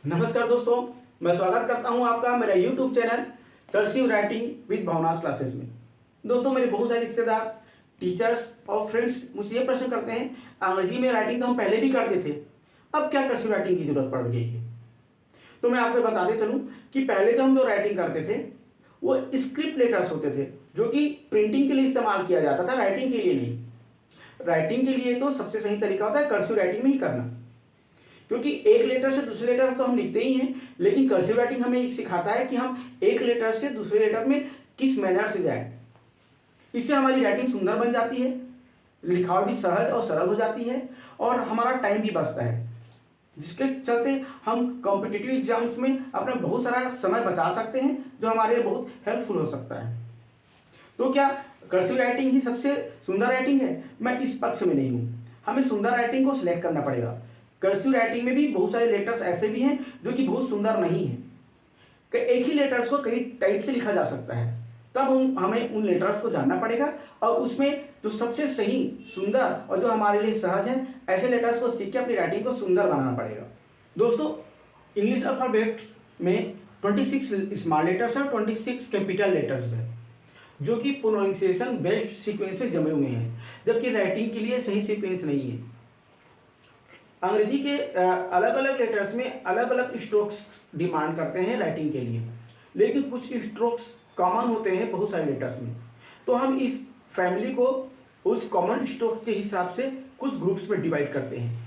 नमस्कार दोस्तों, मैं स्वागत करता हूं आपका मेरा YouTube channel cursive writing with Bhavna's classes में। दोस्तों, मेरे बहुत सारे रिश्तेदार, टीचर्स और फ्रेंड्स मुझसे ये प्रश्न करते हैं, अंग्रेजी में राइटिंग तो हम पहले भी करते थे, अब क्या कर्सिव राइटिंग की जरूरत पड़ गई है। तो मैं आपको बताते चलूँ कि पहले जो हम राइटिंग करते थे वो स्क्रिप्ट लेटर्स होते थे, जो कि प्रिंटिंग के लिए इस्तेमाल किया जाता था, राइटिंग के लिए नहीं। राइटिंग के लिए तो सबसे सही तरीका होता है कर्सिव राइटिंग में ही करना, क्योंकि एक लेटर से दूसरे लेटर तो हम लिखते ही हैं, लेकिन कर्सिव राइटिंग हमें सिखाता है कि हम एक लेटर से दूसरे लेटर में किस मैनर से जाएं। इससे हमारी राइटिंग सुंदर बन जाती है, लिखावट भी सहज और सरल हो जाती है और हमारा टाइम भी बचता है, जिसके चलते हम कॉम्पिटिटिव एग्जाम्स में अपना बहुत सारा समय बचा सकते हैं, जो हमारे लिए बहुत हेल्पफुल हो सकता है। तो क्या कर्सिव राइटिंग ही सबसे सुंदर राइटिंग है? मैं इस पक्ष में नहीं हूँ। हमें सुंदर राइटिंग को सिलेक्ट करना पड़ेगा। कर्सिव राइटिंग में भी बहुत सारे लेटर्स ऐसे भी हैं जो कि बहुत सुंदर नहीं हैं, कि एक ही लेटर्स को कई टाइप से लिखा जा सकता है। तब हमें उन लेटर्स को जानना पड़ेगा और उसमें जो सबसे सही, सुंदर और जो हमारे लिए सहज है, ऐसे लेटर्स को सीख के अपनी राइटिंग को सुंदर बनाना पड़ेगा। दोस्तों, इंग्लिश अल्फाबेट में 26 स्मॉल लेटर्स और 26 कैपिटल लेटर्स है, जो कि प्रोनाउंसिएशन बेस्ड सीक्वेंस में जमे हुए हैं, जबकि राइटिंग के लिए सही सीक्वेंस नहीं है। अंग्रेजी के अलग अलग लेटर्स में अलग अलग स्ट्रोक्स डिमांड करते हैं राइटिंग के लिए, लेकिन कुछ स्ट्रोक्स कॉमन होते हैं बहुत सारे लेटर्स में। तो हम इस फैमिली को उस कॉमन स्ट्रोक के हिसाब से कुछ ग्रुप्स में डिवाइड करते हैं।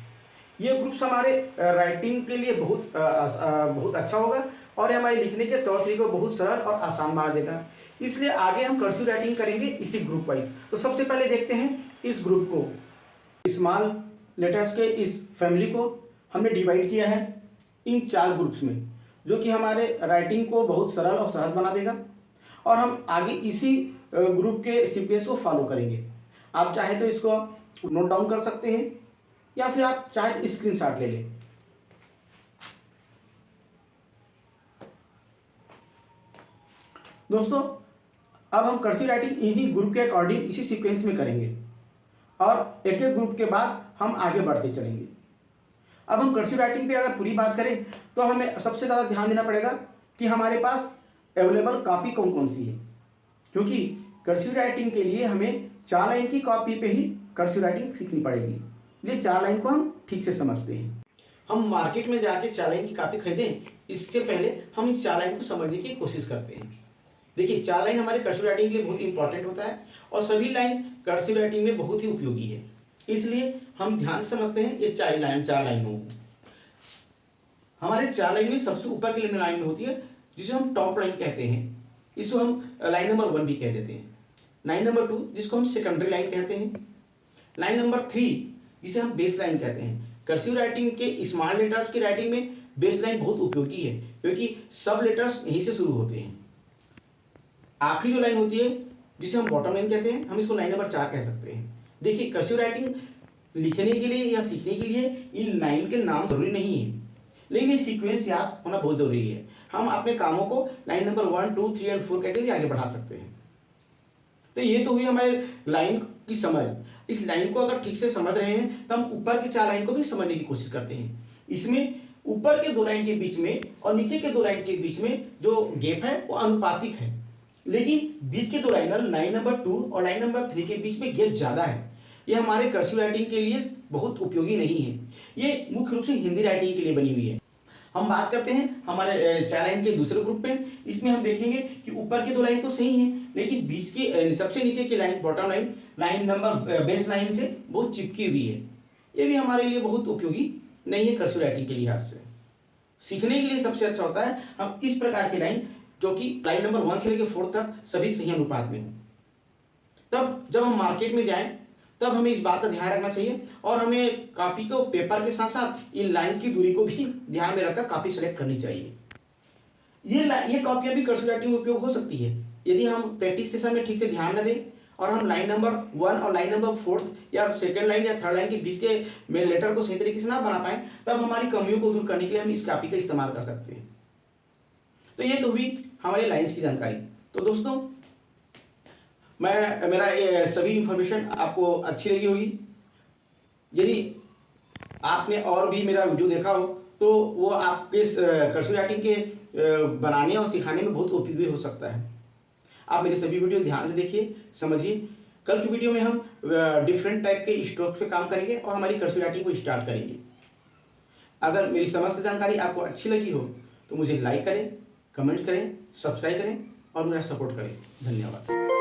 ये ग्रुप्स हमारे राइटिंग के लिए बहुत अच्छा होगा और हमारे लिखने के तौर तरीके को बहुत सरल और आसान बना देगा। इसलिए आगे हम कर्सिव राइटिंग करेंगे इसी ग्रुप वाइज। तो सबसे पहले देखते हैं इस ग्रुप को। स्मॉल लेटर्स के इस फैमिली को हमने डिवाइड किया है इन 4 ग्रुप्स में, जो कि हमारे राइटिंग को बहुत सरल और सहज बना देगा और हम आगे इसी ग्रुप के सीक्वेंस को फॉलो करेंगे। आप चाहे तो इसको नोट डाउन कर सकते हैं या फिर आप चाहे तो स्क्रीनशॉट ले लें। दोस्तों, अब हम कर्सिव राइटिंग इन्हीं ग्रुप के अकॉर्डिंग इसी सीक्वेंस में करेंगे और एक एक ग्रुप के बाद हम आगे बढ़ते चलेंगे। अब हम कर्सिव राइटिंग पे अगर पूरी बात करें तो हमें सबसे ज़्यादा ध्यान देना पड़ेगा कि हमारे पास अवेलेबल कॉपी कौन कौन सी है, क्योंकि कर्सिव राइटिंग के लिए हमें 4 लाइन की कॉपी पे ही कर्सिव राइटिंग सीखनी पड़ेगी। ये 4 लाइन को हम ठीक से समझते हैं। हम मार्केट में जाके 4 लाइन की कॉपी खरीदें, इससे पहले हम इन 4 लाइन को समझने की कोशिश करते हैं। देखिए, 4 लाइन हमारे कर्सिव राइटिंग के लिए बहुत इंपॉर्टेंट होता है और सभी लाइन कर्सिव राइटिंग में बहुत ही उपयोगी है, इसलिए हम ध्यान से समझते हैं ये 4 लाइनों को। हमारे 4 लाइन में सबसे ऊपर की लाइन होती है जिसे हम टॉप लाइन कहते हैं, इसको हम लाइन नंबर 1 भी कह देते हैं। लाइन नंबर 2 जिसको हम सेकेंडरी लाइन कहते हैं। लाइन नंबर 3 जिसे हम बेस लाइन कहते हैं। कर्सिव राइटिंग के स्मॉल लेटर्स की राइटिंग में बेस लाइन बहुत उपयोगी है, क्योंकि सब लेटर्स यहीं से शुरू होते हैं। आखिरी जो लाइन होती है जिसे हम बॉटम लाइन कहते हैं, हम इसको लाइन नंबर 4 कह सकते हैं। देखिए, कर्सिव राइटिंग लिखने के लिए या सीखने के लिए इन लाइन के नाम जरूरी नहीं है, लेकिन ये सीक्वेंस याद होना बहुत जरूरी है। हम अपने कामों को लाइन नंबर 1, 2, 3 और 4 कहकर भी आगे बढ़ा सकते हैं। तो ये तो हुई हमारे लाइन की समझ। इस लाइन को अगर ठीक से समझ रहे हैं तो हम ऊपर की 4 लाइन को भी समझने की कोशिश करते हैं। इसमें ऊपर के 2 लाइन के बीच में और नीचे के 2 लाइन के बीच में जो गैप है वो अनुपातिक है, लेकिन बीच के 2 लाइन नंबर 2 और लाइन नंबर 3 के बीच में गैप ज़्यादा है। ये हमारे कर्सिव राइटिंग के लिए बहुत उपयोगी नहीं है, ये मुख्य रूप से हिंदी राइटिंग के लिए बनी हुई है। हम बात करते हैं हमारे 4 लाइन के दूसरे ग्रुप पे। इसमें हम देखेंगे कि ऊपर की 2 लाइन तो सही हैं, लेकिन बीच की सबसे नीचे की line, bottom line, line number base line से बहुत चिपकी हुई है। ये भी हमारे लिए बहुत उपयोगी नहीं है कर्सिव राइटिंग के लिहाज से। सीखने के लिए सबसे अच्छा होता है हम इस प्रकार की लाइन, जो कि लाइन नंबर 1 से लेकर 4 तक सभी सही अनुपात में हो। तब जब हम मार्केट में जाएं तब हमें इस बात का ध्यान रखना चाहिए और हमें कॉपी को पेपर के साथ साथ इन लाइंस की दूरी को भी ध्यान में रखकर कॉपी सेलेक्ट करनी चाहिए। ये कॉपियां भी कर्सिव राइटिंग में उपयोग हो सकती है यदि हम प्रैक्टिस सेशन में ठीक से ध्यान न दें और हम लाइन नंबर 1 और लाइन नंबर 4 या सेकंड लाइन या थर्ड लाइन के बीच के में लेटर को सही तरीके से ना बना पाए, तब हमारी कमियों को दूर करने के लिए हम इस कॉपी का इस्तेमाल कर सकते हैं। तो ये तो हुई हमारे लाइंस की जानकारी। तो दोस्तों, मेरा ये सभी इंफॉर्मेशन आपको अच्छी लगी होगी। यदि आपने और भी मेरा वीडियो देखा हो तो वो आपके कर्सिव राइटिंग के बनाने और सिखाने में बहुत उपयोगी हो सकता है। आप मेरे सभी वीडियो ध्यान से देखिए, समझिए। कल की वीडियो में हम डिफरेंट टाइप के स्ट्रोक्स पे काम करेंगे और हमारी कर्सिव राइटिंग को स्टार्ट करेंगे। अगर मेरी समस्त जानकारी आपको अच्छी लगी हो तो मुझे लाइक करें, कमेंट करें, सब्सक्राइब करें और मेरा सपोर्ट करें। धन्यवाद।